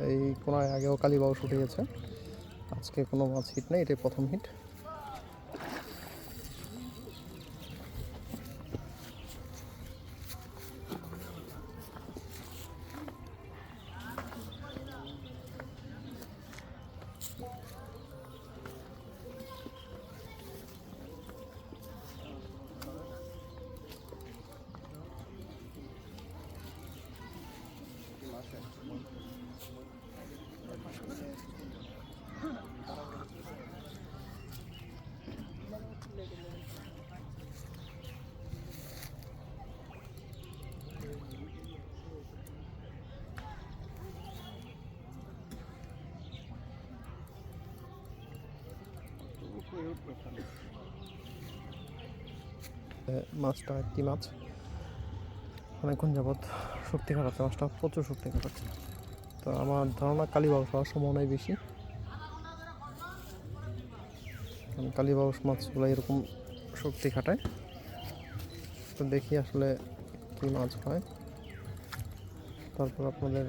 এই কোনায় আগেও কালীবাউস উঠে গেছে, আজকে কোনো মাছ হিট নেই, এটাই প্রথম হিট। মাছটা একটি মাছ অনেকক্ষণ যাবৎ শক্তি খাটাচ্ছে, মাছটা প্রচুর শক্তি খাটাচ্ছে। তো আমার ধারণা কালীবাউস হওয়ার সম্ভাবনাই বেশি, কারণ কালীবাউস মাছগুলো এরকম শক্তি খাটায়। তো দেখি আসলে কি মাছ হয়, তারপর আপনাদের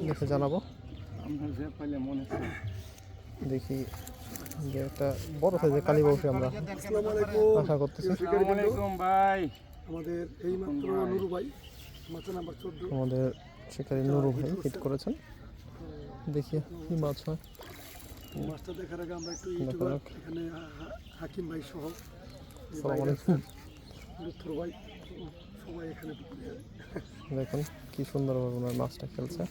দেখে জানাবো। দেখি যে একটা বড় সাইজের কালীবাউসে আমরা আশা করতেছি। ভাই আমাদের এই মাত্র নুরু ভাই মাছের নাম্বার 14 আমাদের শিকারী নুরু ভাই হিট করেছেন, দেখি কি মাছ হয়। মাছটা দেখার আগে আমরা একটু ইউটিউবার এখানে হাকিম ভাই সহ আসসালামু আলাইকুম। লুৎফর ভাই সবাই এখানে দেখুন কি সুন্দরভাবে ওনার মাছটা খেলছে।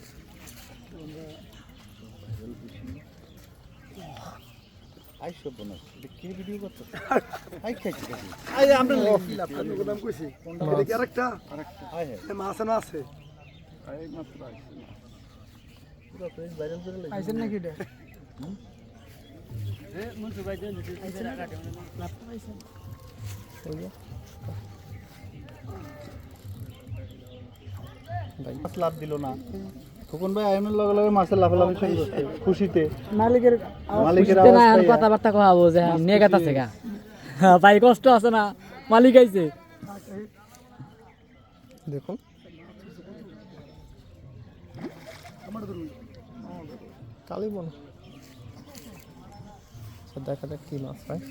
মাছ লাভ দিল না, খোকন ভাই আইনের লগে লগে মাছের লাফালাফি শুরু করছে খুশিতে। মালিকের আওয়াজ কথাবার্তা কহাবো যে নিয়ে গেছে গা ভাই, কষ্ট আছে না, মালিক আইছে। দেখুন কালীবন, দেখা যাক কি মাছ হয়।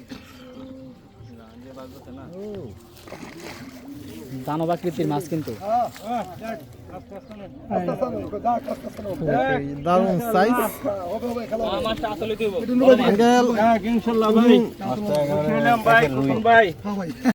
দানব আকৃতির মাছ কিন্তু দারুণ সাইজ। ইনশাআল্লাহ ভাই।